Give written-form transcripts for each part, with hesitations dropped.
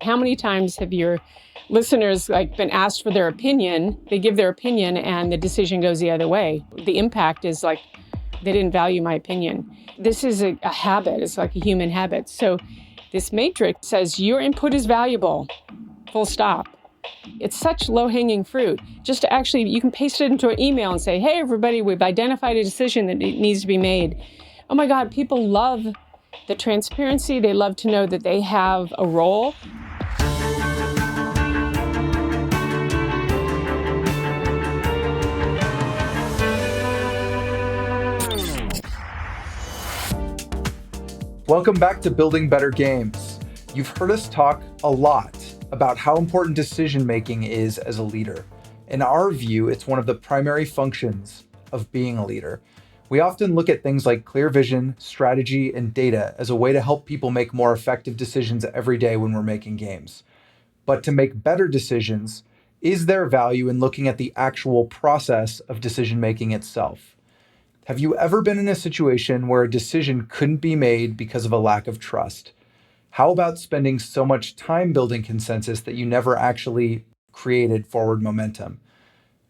How many times have your listeners been asked for their opinion? They give their opinion and the decision goes the other way. The impact is they didn't value my opinion. This is a habit. It's like a human habit. So this matrix says your input is valuable, full stop. It's such low-hanging fruit. Just to actually, you can paste it into an email and say, hey, everybody, we've identified a decision that needs to be made. Oh my God, people love the transparency. They love to know that they have a role. Welcome back to Building Better Games. You've heard us talk a lot about how important decision-making is as a leader. In our view, it's one of the primary functions of being a leader. We often look at things like clear vision, strategy, and data as a way to help people make more effective decisions every day when we're making games. But to make better decisions, is there value in looking at the actual process of decision-making itself? Have you ever been in a situation where a decision couldn't be made because of a lack of trust? How about spending so much time building consensus that you never actually created forward momentum?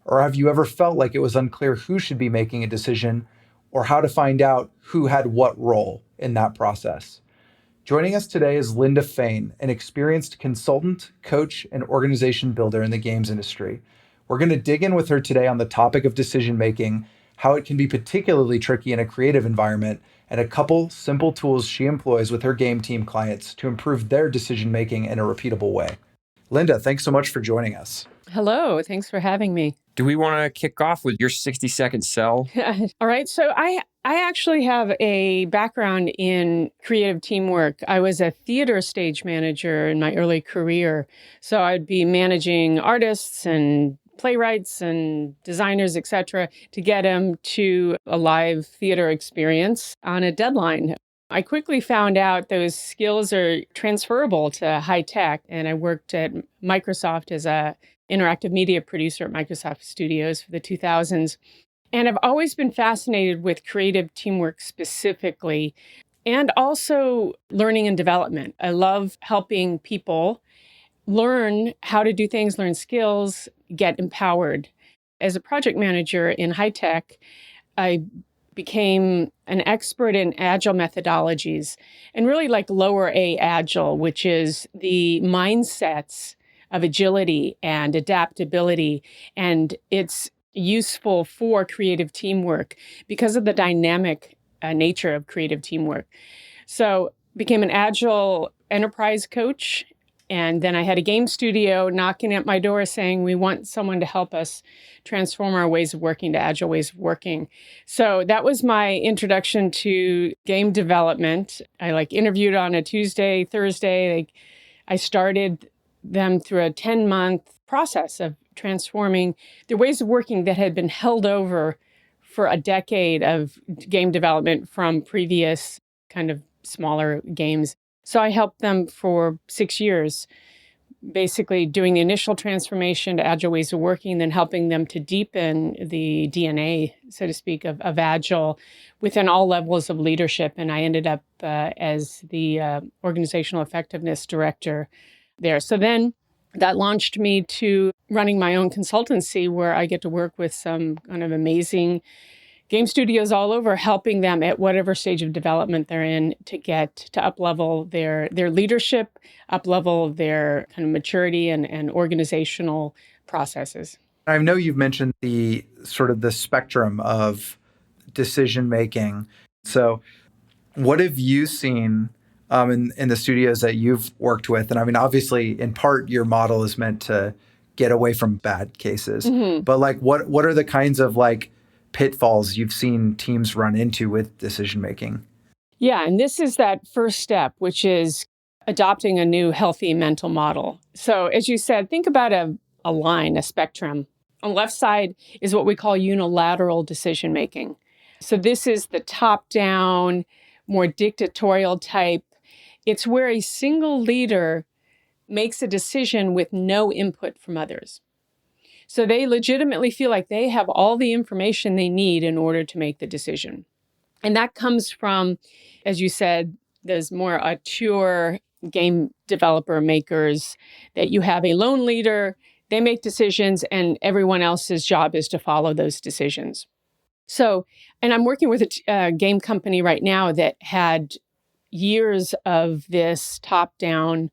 Or have you ever felt like it was unclear who should be making a decision or how to find out who had what role in that process? Joining us today is Linda Fane, an experienced consultant, coach, and organization builder in the games industry. We're going to dig in with her today on the topic of decision-making, how it can be particularly tricky in a creative environment, and a couple simple tools she employs with her game team clients to improve their decision-making in a repeatable way. Linda, thanks so much for joining us. Hello, thanks for having me. Do we want to kick off with your 60-second sell? All right, so I actually have a background in creative teamwork. I was a theater stage manager in my early career, so I'd be managing artists and playwrights and designers, etc., to get them to a live theater experience on a deadline. I quickly found out those skills are transferable to high tech, and I worked at Microsoft as a interactive media producer at Microsoft Studios for the 2000s. And I've always been fascinated with creative teamwork specifically, and also learning and development. I love helping people learn how to do things, learn skills, get empowered. As a project manager in high tech, I became an expert in agile methodologies and really like lower A agile, which is the mindsets of agility and adaptability. And it's useful for creative teamwork because of the dynamic nature of creative teamwork. So became an agile enterprise coach. And then I had a game studio knocking at my door saying, we want someone to help us transform our ways of working to agile ways of working. So that was my introduction to game development. I interviewed on a Tuesday, Thursday. I started them through a 10-month process of transforming the ways of working that had been held over for a decade of game development from previous kind of smaller games. So I helped them for 6 years, basically doing the initial transformation to agile ways of working, then helping them to deepen the DNA, so to speak, of agile within all levels of leadership. And I ended up as the organizational effectiveness director there. So then that launched me to running my own consultancy where I get to work with some kind of amazing game studios all over, helping them at whatever stage of development they're in to get to up-level their leadership, up-level their kind of maturity and organizational processes. I know you've mentioned the sort of the spectrum of decision-making. So what have you seen in the studios that you've worked with? And I mean, obviously, in part, your model is meant to get away from bad cases. Mm-hmm. But what are the kinds of pitfalls you've seen teams run into with decision making? Yeah, and this is that first step, which is adopting a new healthy mental model. So as you said, think about a line, a spectrum. On the left side is what we call unilateral decision making. So this is the top-down, more dictatorial type. It's where a single leader makes a decision with no input from others. So they legitimately feel like they have all the information they need in order to make the decision. And that comes from, as you said, those more auteur game developer makers, that you have a lone leader, they make decisions, and everyone else's job is to follow those decisions. So, and I'm working with a game company right now that had years of this top-down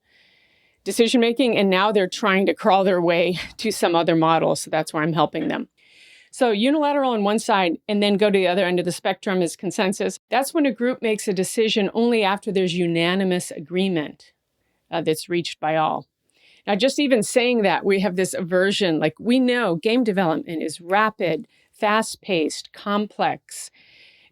decision making, and now they're trying to crawl their way to some other model. So that's where I'm helping them. So unilateral on one side, and then go to the other end of the spectrum is consensus. That's when a group makes a decision only after there's unanimous agreement that's reached by all. Now, just even saying that, we have this aversion, like we know game development is rapid, fast-paced, complex.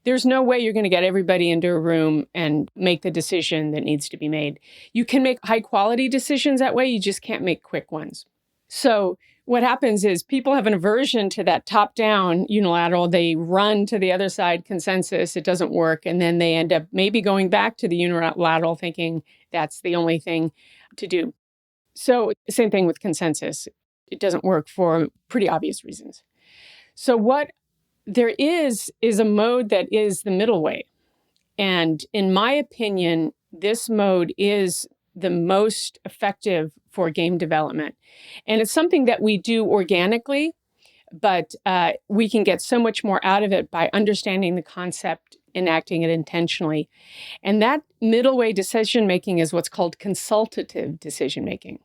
There's no way you're going to get everybody into a room and make the decision that needs to be made. You can make high-quality decisions that way, you just can't make quick ones. So what happens is people have an aversion to that top-down unilateral. They run to the other side, consensus, it doesn't work, and then they end up maybe going back to the unilateral thinking that's the only thing to do. So same thing with consensus. It doesn't work for pretty obvious reasons. So what there is a mode that is the middle way. And in my opinion, this mode is the most effective for game development. And it's something that we do organically, but we can get so much more out of it by understanding the concept, enacting it intentionally. And that middle way decision-making is what's called consultative decision-making.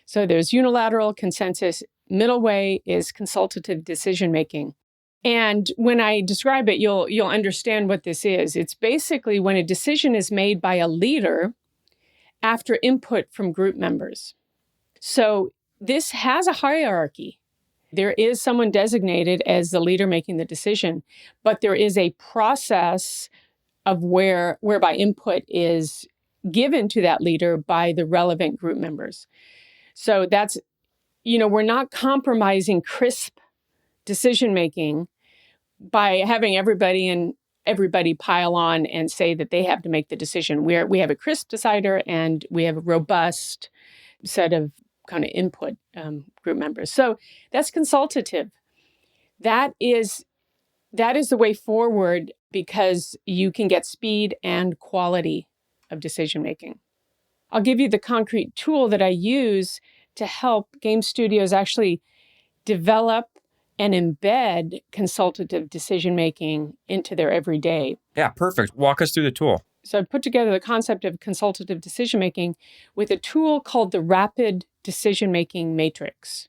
So there's unilateral, consensus. Middle way is consultative decision-making. And when I describe it, you'll understand what this is. It's basically when a decision is made by a leader after input from group members. So this has a hierarchy. There is someone designated as the leader making the decision, but there is a process of whereby input is given to that leader by the relevant group members. So that's, we're not compromising crisp decision-making by having everybody pile on and say that they have to make the decision. We have a crisp decider and we have a robust set of kind of input group members. So that's consultative. That is the way forward because you can get speed and quality of decision-making. I'll give you the concrete tool that I use to help game studios actually develop and embed consultative decision-making into their everyday. Yeah, perfect. Walk us through the tool. So I put together the concept of consultative decision-making with a tool called the Rapid Decision-Making Matrix,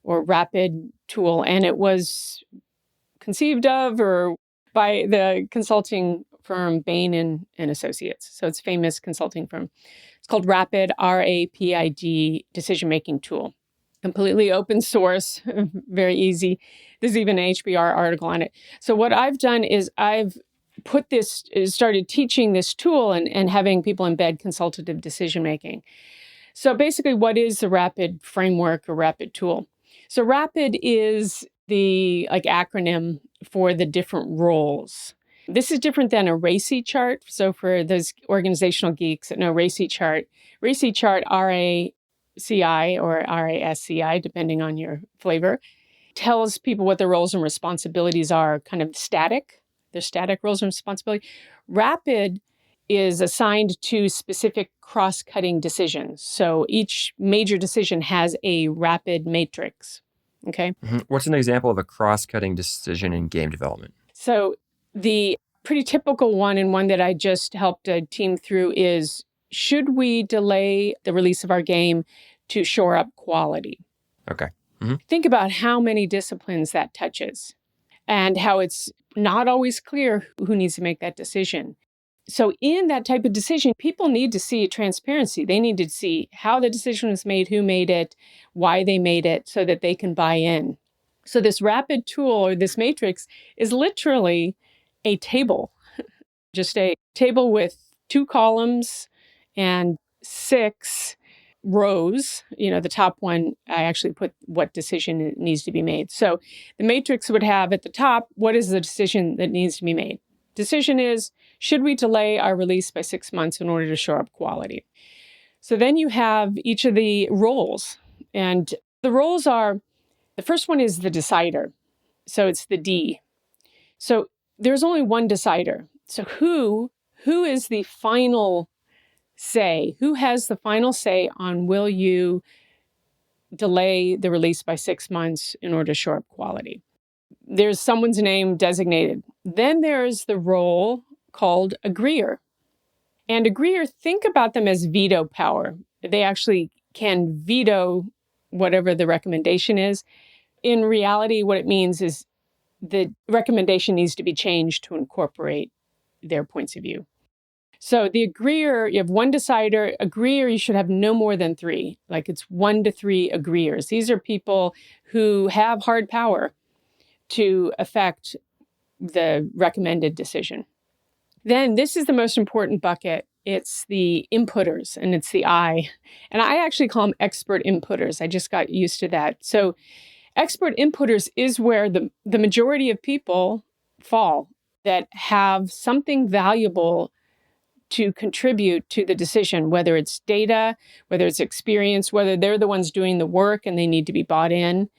or RAPID tool. And it was conceived of by the consulting firm Bain and Associates. So it's a famous consulting firm. It's called RAPID, RAPID decision-making tool. Completely open source, very easy. There's even an HBR article on it. So what I've done is I've started teaching this tool and having people embed consultative decision-making. So basically, what is the RAPID framework or RAPID tool? So RAPID is the acronym for the different roles. This is different than a RACI chart. So for those organizational geeks that know RACI chart, RACI or RASCI, depending on your flavor, tells people what their roles and responsibilities are, kind of static. They're static roles and responsibility. RAPID is assigned to specific cross-cutting decisions. So each major decision has a RAPID matrix. Okay. Mm-hmm. What's an example of a cross-cutting decision in game development? So the pretty typical one, and one that I just helped a team through, is should we delay the release of our game to shore up quality? Okay. Mm-hmm. Think about how many disciplines that touches and how it's not always clear who needs to make that decision. So in that type of decision, people need to see transparency. They need to see how the decision was made, who made it, why they made it, so that they can buy in. So this RAPID tool or this matrix is literally a table, just a table with 2 columns and 6 rows. The top one, I actually put what decision needs to be made. So the matrix would have at the top, what is the decision that needs to be made? Decision is, should we delay our release by 6 months in order to shore up quality? So then you have each of the roles. And the roles are, the first one is the decider. So it's the D. So there's only one decider. So who is the final say? Who has the final say on will you delay the release by 6 months in order to shore up quality? There's someone's name designated. Then there's the role called agreeer. And agreeer, think about them as veto power. They actually can veto whatever the recommendation is. In reality, what it means is the recommendation needs to be changed to incorporate their points of view. So the agreeer, you have one decider. Agreeer, you should have no more than three. Like it's 1 to 3 agreeers. These are people who have hard power to affect the recommended decision. Then this is the most important bucket. It's the inputters, and it's the I. And I actually call them expert inputters. I just got used to that. So expert inputters is where the majority of people fall that have something valuable to contribute to the decision, whether it's data, whether it's experience, whether they're the ones doing the work and they need to be bought in.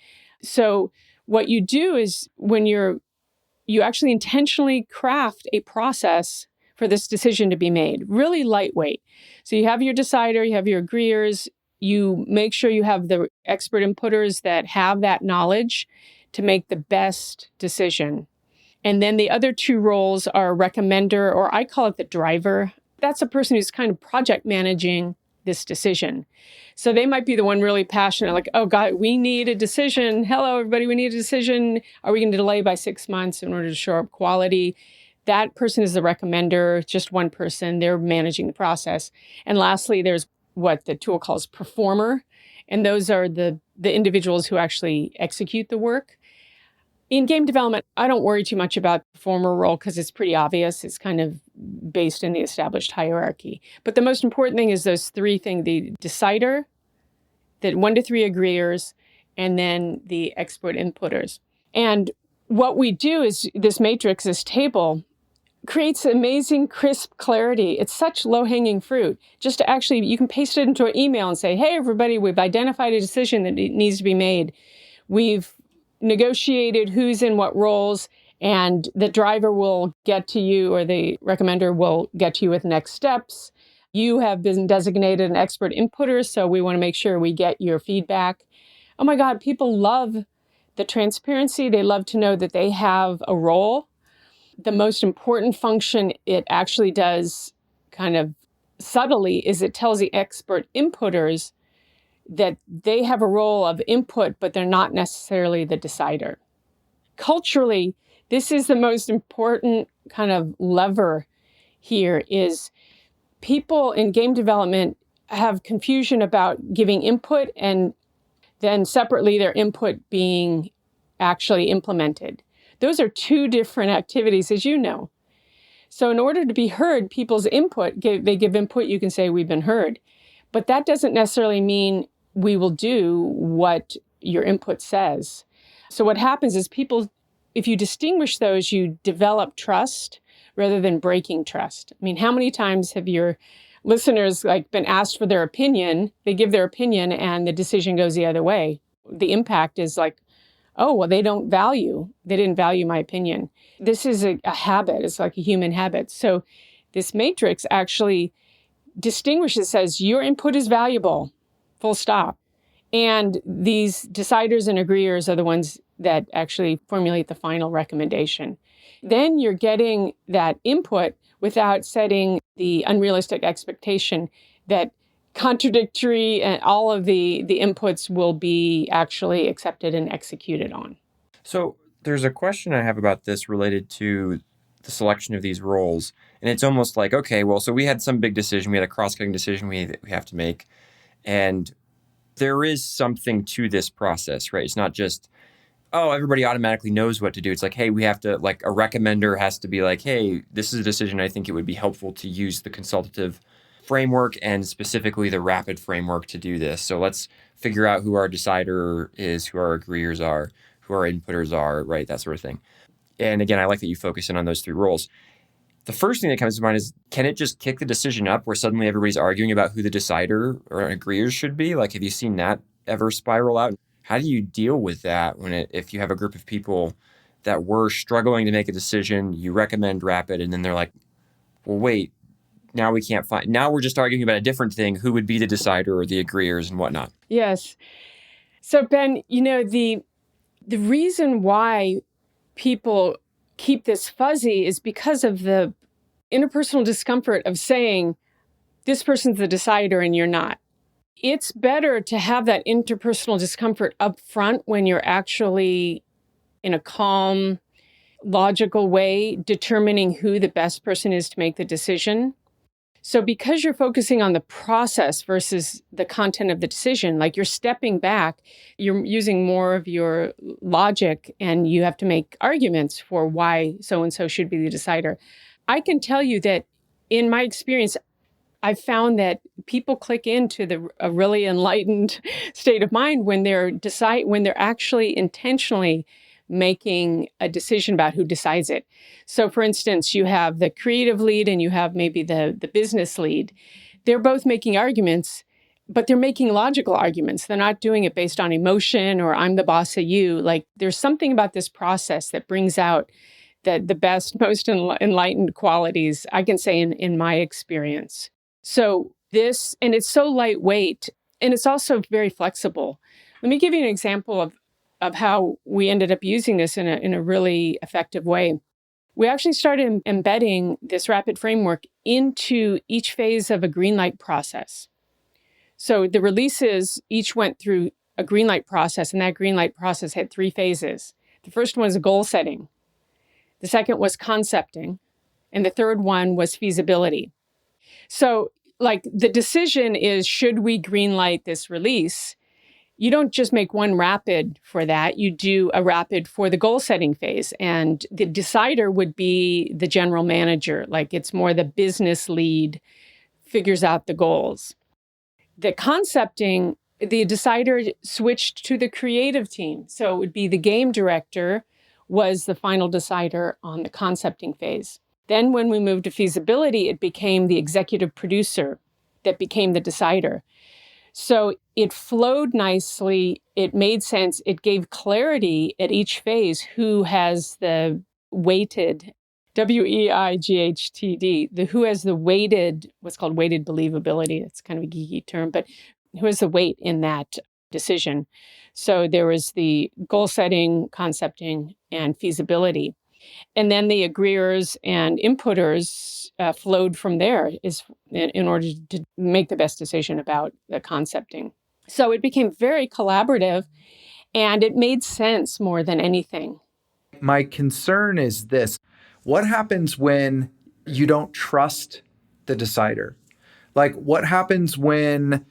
So what you do is when you actually intentionally craft a process for this decision to be made, really lightweight. So you have your decider, you have your agreeers, you make sure you have the expert inputters that have that knowledge to make the best decision. And then the other two roles are a recommender, or I call it the driver. That's a person who's kind of project managing this decision. So they might be the one really passionate, like, oh God, we need a decision. Hello, everybody, we need a decision. Are we going to delay by 6 months in order to shore up quality? That person is the recommender, just one person. They're managing the process. And lastly, there's what the tool calls performer. And those are the individuals who actually execute the work. In game development, I don't worry too much about the performer role because it's pretty obvious. It's kind of based in the established hierarchy. But the most important thing is those three things: the decider, the 1 to 3 agreeers, and then the expert inputters. And what we do is this matrix, this table, creates amazing, crisp clarity. It's such low-hanging fruit. Just to actually, you can paste it into an email and say, hey, everybody, we've identified a decision that needs to be made. We've negotiated who's in what roles, and the driver will get to you, or the recommender will get to you with next steps. You have been designated an expert inputter, so we want to make sure we get your feedback. Oh my God, people love the transparency. They love to know that they have a role. The most important function it actually does kind of subtly is it tells the expert inputters that they have a role of input, but they're not necessarily the decider. Culturally, this is the most important kind of lever here is people in game development have confusion about giving input and then separately their input being actually implemented. Those are two different activities, as you know. So in order to be heard, people's input, they give input, you can say we've been heard. But that doesn't necessarily mean we will do what your input says. So what happens is people, if you distinguish those, you develop trust rather than breaking trust. I mean, how many times have your listeners been asked for their opinion, they give their opinion and the decision goes the other way? The impact is oh, well, they didn't value my opinion. This is a habit. It's like a human habit. So this matrix actually distinguishes, says your input is valuable, full stop. And these deciders and agreeers are the ones that actually formulate the final recommendation. Then you're getting that input without setting the unrealistic expectation that contradictory and all of the inputs will be actually accepted and executed on. So there's a question I have about this related to the selection of these roles. And it's almost like, okay, well, so we had some big decision. We had a cross-cutting decision we have to make. And there is something to this process, right? It's not just, oh, everybody automatically knows what to do. It's like, hey, we have to, like, a recommender has to be like, hey, this is a decision. I think it would be helpful to use the consultative framework and specifically the rapid framework to do this. So let's figure out who our decider is, who our agreeers are, who our inputters are, right? That sort of thing. And again, I like that you focus in on those three roles. The first thing that comes to mind is, can it just kick the decision up where suddenly everybody's arguing about who the decider or agreeers should be? Like, have you seen that ever spiral out? How do you deal with that if you have a group of people that were struggling to make a decision, you recommend rapid, and then they're like, well, wait, now we can't find, now we're just arguing about a different thing, who would be the decider or the agreeers and whatnot. Yes. So Ben, the reason why people keep this fuzzy is because of the interpersonal discomfort of saying this person's the decider and you're not. It's better to have that interpersonal discomfort up front when you're actually in a calm, logical way determining who the best person is to make the decision. So because you're focusing on the process versus the content of the decision, like you're stepping back, you're using more of your logic and you have to make arguments for why so-and-so should be the decider. I can tell you that in my experience, I've found that people click into a really enlightened state of mind when when they're actually intentionally making a decision about who decides it. So for instance, you have the creative lead and you have maybe the business lead. They're both making arguments, but they're making logical arguments. They're not doing it based on emotion or I'm the boss of you. Like there's something about this process that brings out the best, most enlightened qualities, I can say in my experience. So and it's so lightweight and it's also very flexible. Let me give you an example of how we ended up using this in a really effective way. We actually started embedding this rapid framework into each phase of a green light process. So the releases each went through a green light process, and that green light process had 3 phases. The first one was goal setting. The second was concepting. And the third one was feasibility. So like the decision is, should we green light this release? You don't just make one rapid for that. You do a rapid for the goal setting phase. And the decider would be the general manager. Like it's more the business lead figures out the goals. The concepting, the decider switched to the creative team. So it would be the game director was the final decider on the concepting phase. Then when we moved to feasibility, it became the executive producer that became the decider. So it flowed nicely. It made sense. It gave clarity at each phase who has the weighted, WEIGHTD, who has the weighted, what's called weighted believability. It's kind of a geeky term, but who has the weight in that decision. So there was the goal setting, concepting, and feasibility. And then the agreeers and inputters flowed from there in order to make the best decision about the concepting. So it became very collaborative and it made sense more than anything. My concern is this. What happens when you don't trust the decider? Like what happens when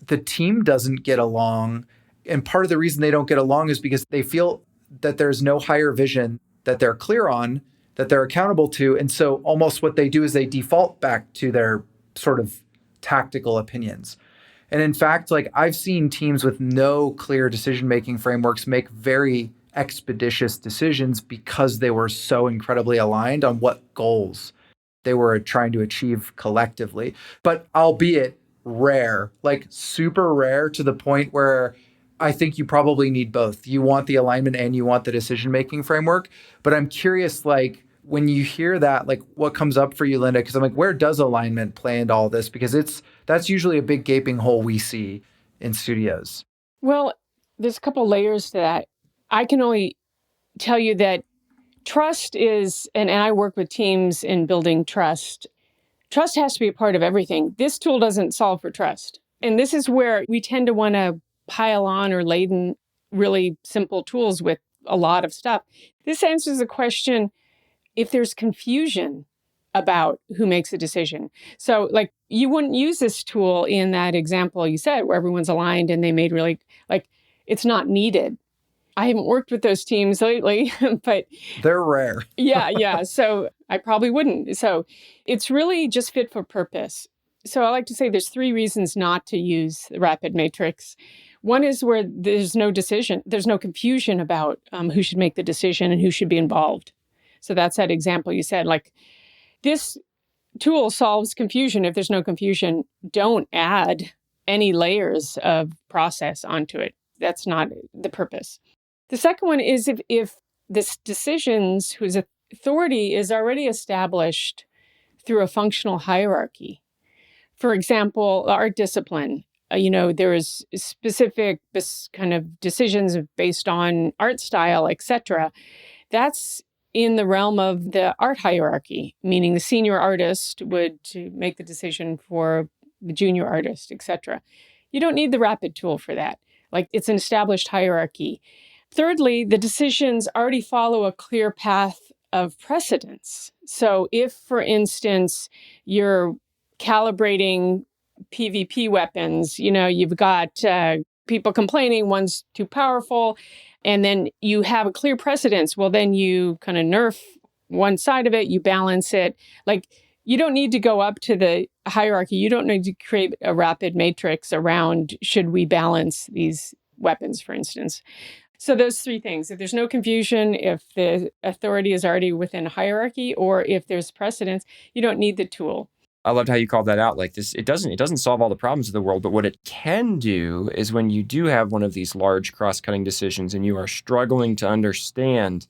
the team doesn't get along? And part of the reason they don't get along is because they feel that there's no higher vision that they're clear on, that they're accountable to. And so almost what they do is they default back to their sort of tactical opinions. And in fact, like I've seen teams with no clear decision-making frameworks make very expeditious decisions because they were so incredibly aligned on what goals they were trying to achieve collectively. But albeit rare, like super rare to the point where I think you probably need both. You want the alignment and you want the decision-making framework. But I'm curious, like, when you hear that, like, what comes up for you, Linda? Because I'm like, where does alignment play into all this? Because that's usually a big gaping hole we see in studios. Well, there's a couple layers to that. I can only tell you that trust is, and I work with teams in building trust. Trust has to be a part of everything. This tool doesn't solve for trust. And this is where we tend to want to pile on or laden really simple tools with a lot of stuff. This answers the question if there's confusion about who makes a decision. So like you wouldn't use this tool in that example you said where everyone's aligned and they made really, like, it's not needed. I haven't worked with those teams lately, but they're rare. Yeah. So I probably wouldn't. So it's really just fit for purpose. So I like to say there's 3 reasons not to use the rapid matrix. One is where there's no decision, there's no confusion about who should make the decision and who should be involved. So that's that example you said, like this tool solves confusion. If there's no confusion, don't add any layers of process onto it. That's not the purpose. The second one is if this decisions whose authority is already established through a functional hierarchy. For example, art discipline. There is specific kind of decisions based on art style, etc. That's in the realm of the art hierarchy, meaning the senior artist would make the decision for the junior artist, etc. You don't need the rapid tool for that. Like, it's an established hierarchy. Thirdly, the decisions already follow a clear path of precedence. So if, for instance, you're calibrating PvP weapons, you've got people complaining one's too powerful, and then you have a clear precedence. Well, then you kind of nerf one side of it, you balance it. Like, you don't need to go up to the hierarchy. You don't need to create a rapid matrix around should we balance these weapons, for instance. So those three things: if there's no confusion, if the authority is already within a hierarchy, or if there's precedence, you don't need the tool. I loved how you called that out. Like this, it doesn't solve all the problems of the world, but what it can do is when you do have one of these large cross-cutting decisions and you are struggling to understand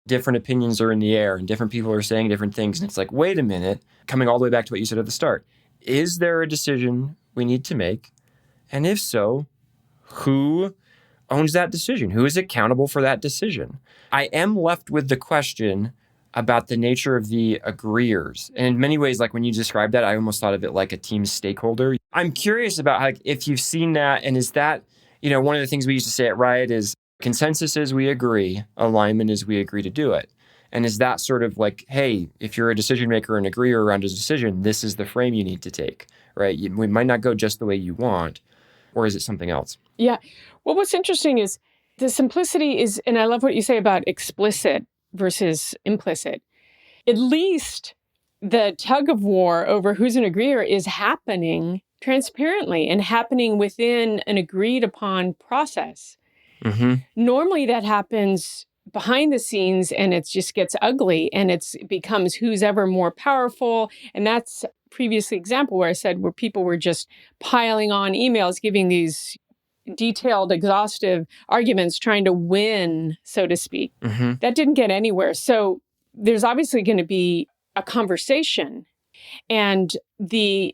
different opinions are in the air and different people are saying different things. And it's like, wait a minute, coming all the way back to what you said at the start, is there a decision we need to make? And if so, who owns that decision? Who is accountable for that decision? I am left with the question about the nature of the agreeers. And in many ways, like when you described that, I almost thought of it like a team stakeholder. I'm curious about like if you've seen that, and is that, one of the things we used to say at Riot is consensus is we agree, alignment is we agree to do it. And is that sort of like, hey, if you're a decision maker and agreeer around a decision, this is the frame you need to take, right? We might not go just the way you want, or is it something else? Yeah. Well, what's interesting is the simplicity is, and I love what you say about explicit versus implicit. At least the tug of war over who's an agreeer is happening transparently and happening within an agreed upon process. Mm-hmm. Normally that happens behind the scenes and it just gets ugly and it becomes who's ever more powerful. And that's previous example where I said where people were just piling on emails, giving these detailed, exhaustive arguments, trying to win, so to speak. Mm-hmm. That didn't get anywhere. So there's obviously going to be a conversation. And the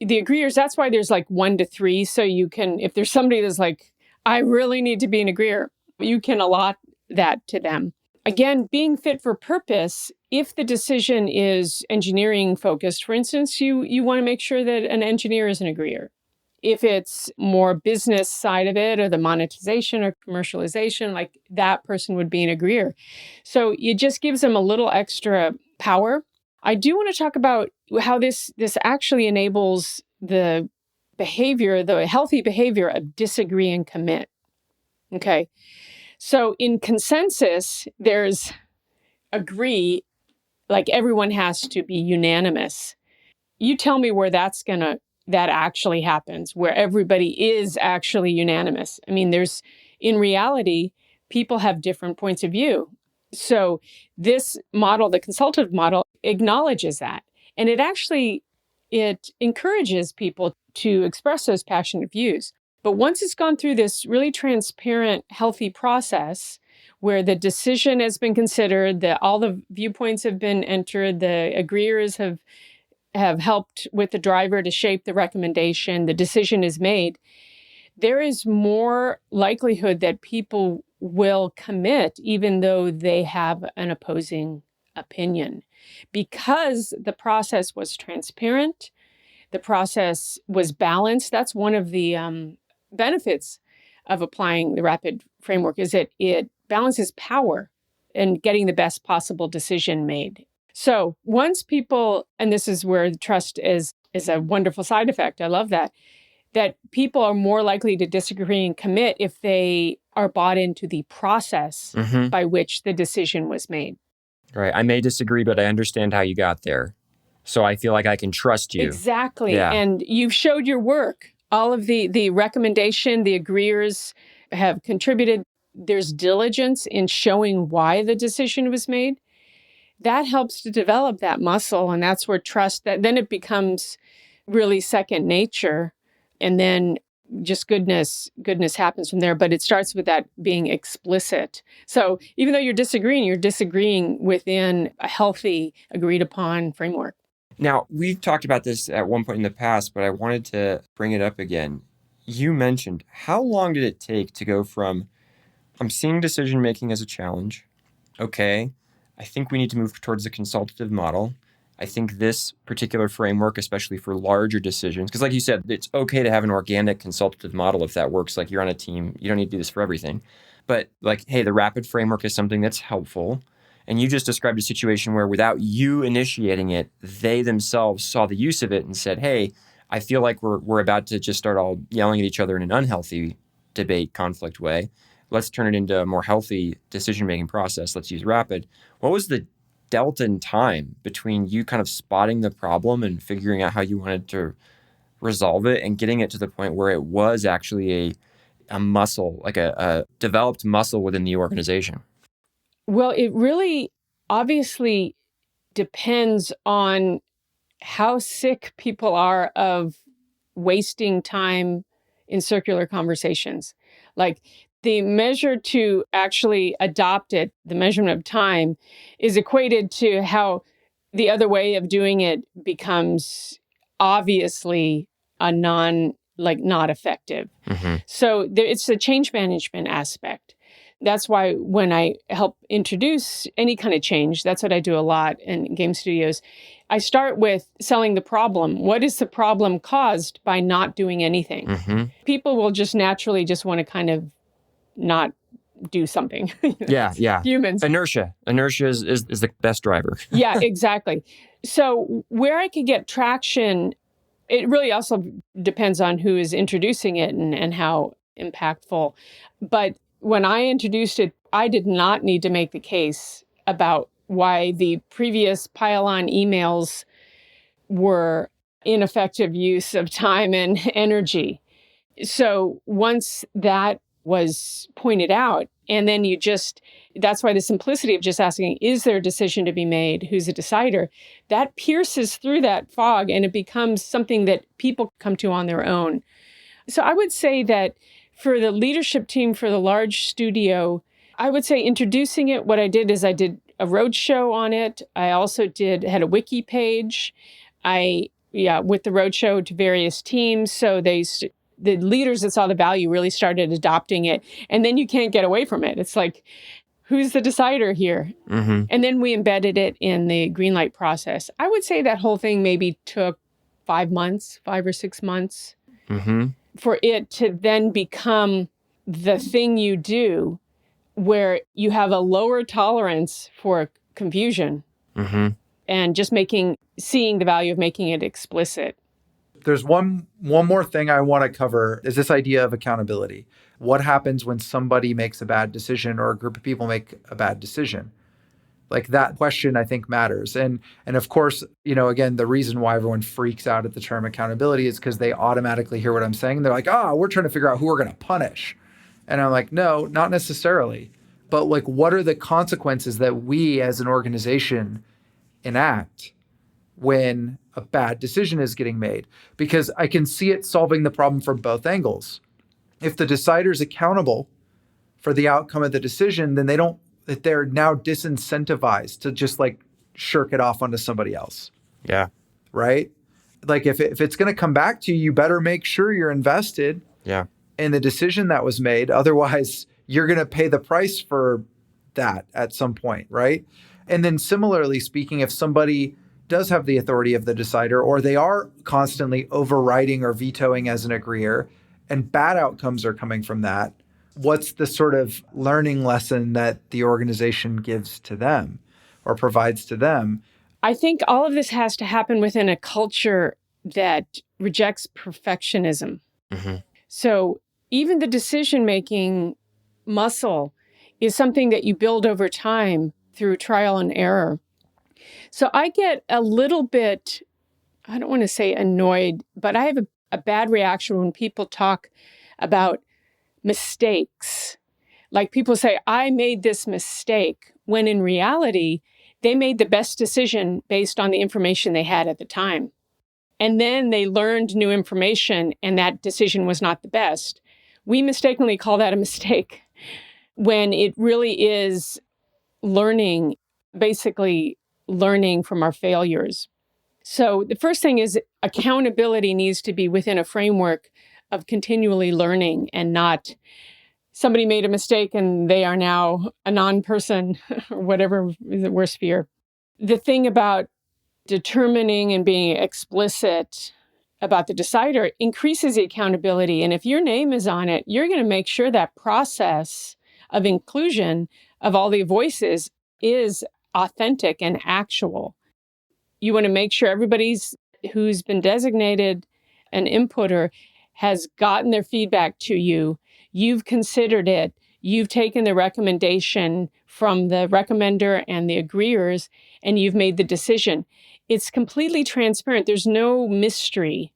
agreeers, that's why there's like 1 to 3. So you can, if there's somebody that's like, I really need to be an agreeer, you can allot that to them. Again, being fit for purpose, if the decision is engineering focused, for instance, you want to make sure that an engineer is an agreeer. If it's more business side of it or the monetization or commercialization, like that person would be an agreeer. So it just gives them a little extra power. I do want to talk about how this actually enables the behavior, the healthy behavior of disagree and commit. Okay. So in consensus, there's agree, like everyone has to be unanimous. You tell me where that actually happens, where everybody is actually unanimous. I mean, in reality, people have different points of view. So this model, the consultative model, acknowledges that. And it encourages people to express those passionate views. But once it's gone through this really transparent, healthy process where the decision has been considered, that all the viewpoints have been entered, the agreeers have helped with the driver to shape the recommendation, the decision is made, there is more likelihood that people will commit even though they have an opposing opinion. Because the process was transparent, the process was balanced. That's one of the benefits of applying the rapid framework, is that it balances power and getting the best possible decision made. So once people, and this is where trust is a wonderful side effect, I love that people are more likely to disagree and commit if they are bought into the process by which the decision was made. Right. I may disagree, but I understand how you got there. So I feel like I can trust you. Exactly. Yeah. And you've showed your work. All of the recommendation, the agreeers have contributed. There's diligence in showing why the decision was made. That helps to develop that muscle. And that's where trust, then it becomes really second nature. And then just goodness happens from there. But it starts with that being explicit. So even though you're disagreeing within a healthy, agreed upon framework. Now, we've talked about this at one point in the past, but I wanted to bring it up again. You mentioned, how long did it take to go from, I'm seeing decision making as a challenge. Okay, I think we need to move towards the consultative model. I think this particular framework, especially for larger decisions, because like you said, it's okay to have an organic consultative model if that works. Like you're on a team, you don't need to do this for everything. But like, hey, the rapid framework is something that's helpful. And you just described a situation where without you initiating it, they themselves saw the use of it and said, hey, I feel like we're about to just start all yelling at each other in an unhealthy debate, conflict way. Let's turn it into a more healthy decision-making process. Let's use rapid. What was the delta in time between you kind of spotting the problem and figuring out how you wanted to resolve it and getting it to the point where it was actually a muscle, like a developed muscle within the organization? Well, it really obviously depends on how sick people are of wasting time in circular conversations. Like the measure to actually adopt it, the measurement of time, is equated to how the other way of doing it becomes obviously not effective. Mm-hmm. So it's a change management aspect. That's why when I help introduce any kind of change, that's what I do a lot in game studios. I start with selling the problem. What is the problem caused by not doing anything? Mm-hmm. People will just naturally just want to kind of not do something. Yeah. Humans. Inertia is the best driver. Yeah, exactly. So where I could get traction, it really also depends on who is introducing it and how impactful. But when I introduced it, I did not need to make the case about why the previous pile-on emails were ineffective use of time and energy. So once that was pointed out, and then that's why the simplicity of just asking, is there a decision to be made? Who's a decider? That pierces through that fog and it becomes something that people come to on their own. So I would say that for the leadership team for the large studio, I would say introducing it, what I did is I did a roadshow on it. I also had a wiki page. With the roadshow to various teams. So the leaders that saw the value really started adopting it. And then you can't get away from it. It's like, who's the decider here? Mm-hmm. And then we embedded it in the greenlight process. I would say that whole thing maybe took 5 or 6 months. Mm-hmm. For it to then become the thing you do where you have a lower tolerance for confusion and just seeing the value of making it explicit. There's one more thing I want to cover is this idea of accountability. What happens when somebody makes a bad decision or a group of people make a bad decision? Like that question, I think, matters. And of course, again, the reason why everyone freaks out at the term accountability is because they automatically hear what I'm saying. They're like, we're trying to figure out who we're going to punish. And I'm like, no, not necessarily. But like, what are the consequences that we as an organization enact when a bad decision is getting made? Because I can see it solving the problem from both angles. If the decider is accountable for the outcome of the decision, then they're now disincentivized to just like shirk it off onto somebody else. Yeah. Right? Like if it's going to come back to you, you better make sure you're invested in the decision that was made. Otherwise, you're going to pay the price for that at some point, right? And then similarly speaking, if somebody does have the authority of the decider, or they are constantly overriding or vetoing as an agreeer, and bad outcomes are coming from that, what's the sort of learning lesson that the organization gives to them or provides to them? I think all of this has to happen within a culture that rejects perfectionism. Mm-hmm. So even the decision-making muscle is something that you build over time through trial and error. So I get a little bit, I don't want to say annoyed, but I have a bad reaction when people talk about mistakes. Like people say, I made this mistake, when in reality, they made the best decision based on the information they had at the time. And then they learned new information and that decision was not the best. We mistakenly call that a mistake when it really is basically learning from our failures. So the first thing is accountability needs to be within a framework of continually learning and not somebody made a mistake and they are now a non-person or whatever is the worst fear. The thing about determining and being explicit about the decider increases the accountability. And if your name is on it, you're going to make sure that process of inclusion of all the voices is authentic and actual. You want to make sure everybody's who's been designated an inputter has gotten their feedback to you. You've considered it. You've taken the recommendation from the recommender and the agreeers, and you've made the decision. It's completely transparent. There's no mystery.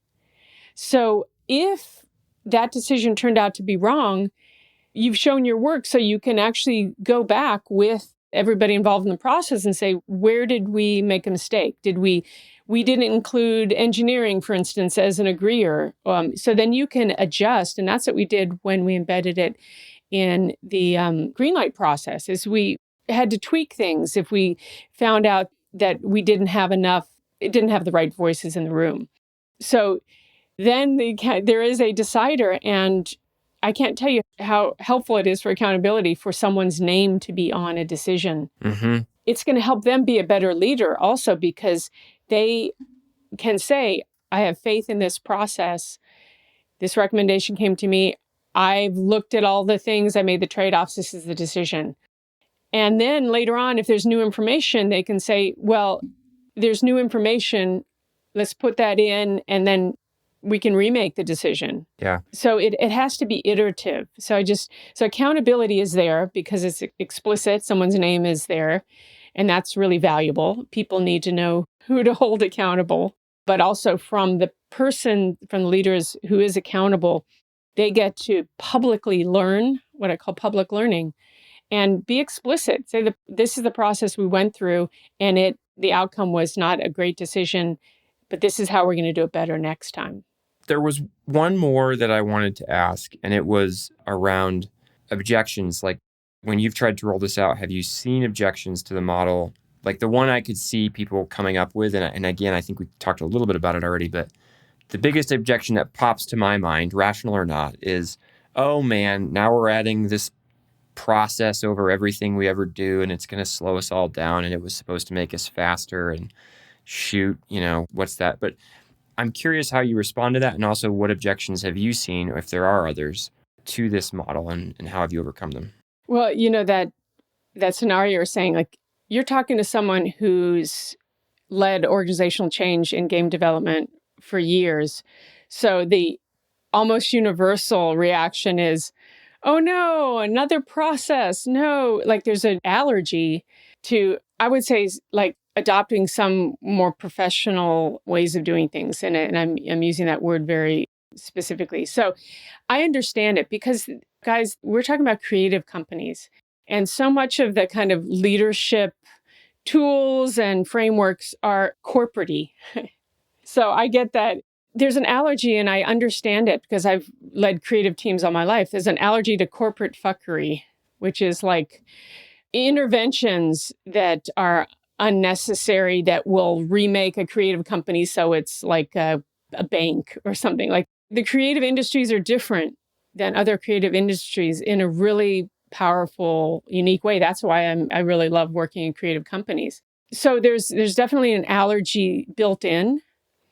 So if that decision turned out to be wrong, you've shown your work so you can actually go back with everybody involved in the process and say, where did we make a mistake? We didn't include engineering, for instance, as an agreeer. So then you can adjust. And that's what we did when we embedded it in the greenlight process, is we had to tweak things if we found out that we didn't have the right voices in the room. So then there is a decider, and I can't tell you how helpful it is for accountability for someone's name to be on a decision. Mm-hmm. It's going to help them be a better leader also, because they can say, I have faith in this process. This recommendation came to me. I've looked at all the things. I made the trade-offs. This is the decision. And then later on, if there's new information, they can say, well, there's new information. Let's put that in, and then we can remake the decision. Yeah. So it has to be iterative. So accountability is there because it's explicit. Someone's name is there, and that's really valuable. People need to know who to hold accountable, but also from the leaders who is accountable, they get to publicly learn, what I call public learning, and be explicit. Say this is the process we went through, and the outcome was not a great decision, but this is how we're going to do it better next time. There was one more that I wanted to ask, and it was around objections. Like, when you've tried to roll this out, have you seen objections to the model? Like, the one I could see people coming up with, and again, I think we talked a little bit about it already, but the biggest objection that pops to my mind, rational or not, is, oh man, now we're adding this process over everything we ever do, and it's going to slow us all down, and it was supposed to make us faster, and shoot, what's that? But I'm curious how you respond to that, and also what objections have you seen, or if there are others, to this model, and how have you overcome them? Well, that scenario you're saying, like, you're talking to someone who's led organizational change in game development for years. So the almost universal reaction is, oh no, another process. No, like there's an allergy to, I would say, like adopting some more professional ways of doing things. And I'm using that word very specifically. So I understand it because, guys, we're talking about creative companies. And so much of the kind of leadership tools and frameworks are corporate-y. So I get that there's an allergy, and I understand it because I've led creative teams all my life. There's an allergy to corporate fuckery, which is like interventions that are unnecessary that will remake a creative company so it's like a bank or something. Like, the creative industries are different than other creative industries in a really powerful, unique way. That's why I really love working in creative companies. So there's definitely an allergy built in.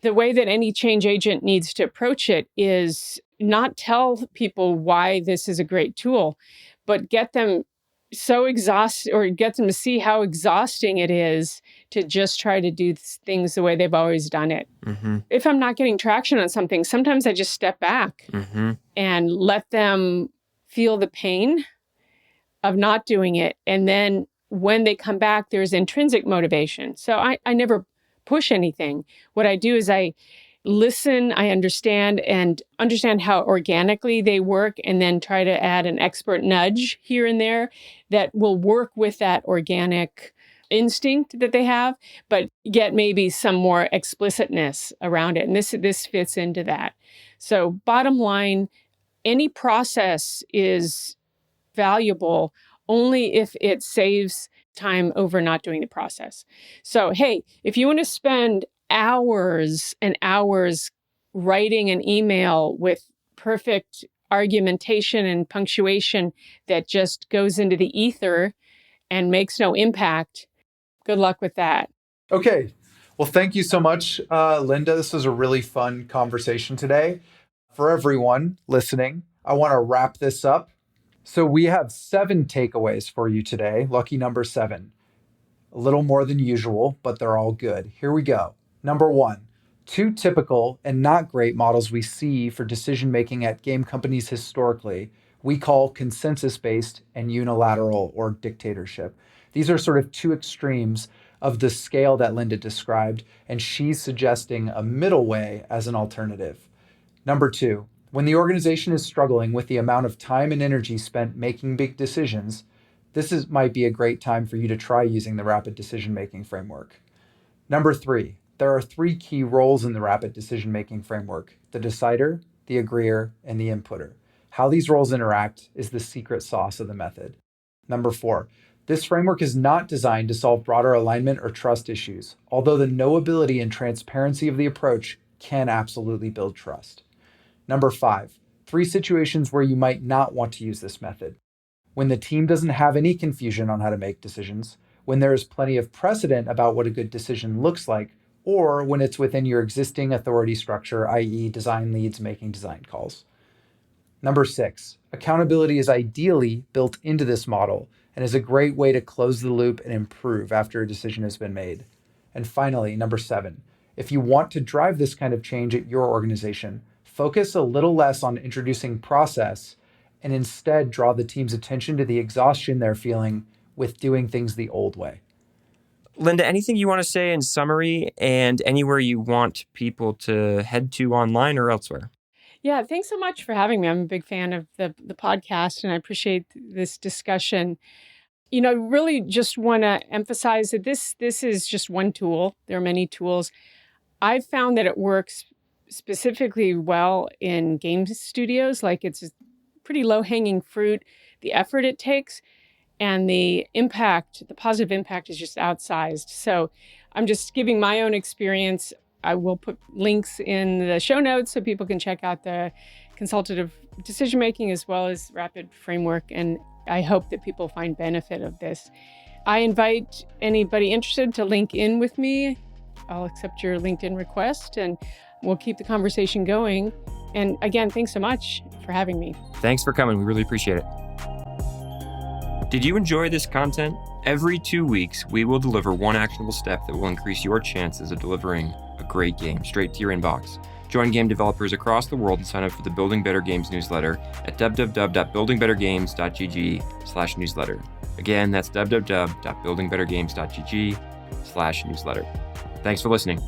The way that any change agent needs to approach it is not tell people why this is a great tool, but get them so exhausted, or get them to see how exhausting it is to just try to do things the way they've always done it. Mm-hmm. If I'm not getting traction on something, sometimes I just step back and let them feel the pain of not doing it. And then when they come back, there's intrinsic motivation. So I never push anything. What I do is I listen, I understand how organically they work, and then try to add an expert nudge here and there that will work with that organic instinct that they have, but get maybe some more explicitness around it. And this fits into that. So bottom line, any process is valuable only if it saves time over not doing the process. So, hey, if you want to spend hours and hours writing an email with perfect argumentation and punctuation that just goes into the ether and makes no impact, good luck with that. Okay. Well, thank you so much, Linda. This was a really fun conversation today. For everyone listening, I want to wrap this up. So we have 7 takeaways for you today. Lucky number 7. A little more than usual, but they're all good. Here we go. Number 1, 2 typical and not great models we see for decision making at game companies historically, we call consensus-based and unilateral or dictatorship. These are sort of 2 extremes of the scale that Linda described, and she's suggesting a middle way as an alternative. Number 2, when the organization is struggling with the amount of time and energy spent making big decisions, might be a great time for you to try using the rapid decision-making framework. Number 3, there are 3 key roles in the rapid decision-making framework: the decider, the agreeer, and the inputter. How these roles interact is the secret sauce of the method. Number 4, this framework is not designed to solve broader alignment or trust issues, although the knowability and transparency of the approach can absolutely build trust. Number 5, 3 situations where you might not want to use this method: when the team doesn't have any confusion on how to make decisions, when there is plenty of precedent about what a good decision looks like, or when it's within your existing authority structure, i.e. design leads making design calls. Number 6, accountability is ideally built into this model and is a great way to close the loop and improve after a decision has been made. And finally, number 7, if you want to drive this kind of change at your organization, focus a little less on introducing process and instead draw the team's attention to the exhaustion they're feeling with doing things the old way. Linda, anything you want to say in summary and anywhere you want people to head to online or elsewhere? Yeah, thanks so much for having me. I'm a big fan of the podcast, and I appreciate this discussion. Really just want to emphasize that this is just one tool. There are many tools. I've found that it works specifically well in game studios. Like, it's pretty low-hanging fruit, the effort it takes, and the positive impact is just outsized. So I'm just giving my own experience. I will put links in the show notes so people can check out the consultative decision-making as well as rapid framework. And I hope that people find benefit of this. I invite anybody interested to link in with me. I'll accept your LinkedIn request and we'll keep the conversation going. And again, thanks so much for having me. Thanks for coming. We really appreciate it. Did you enjoy this content? Every 2 weeks, we will deliver one actionable step that will increase your chances of delivering a great game straight to your inbox. Join game developers across the world and sign up for the Building Better Games newsletter at www.buildingbettergames.gg/newsletter. Again, that's www.buildingbettergames.gg/newsletter. Thanks for listening.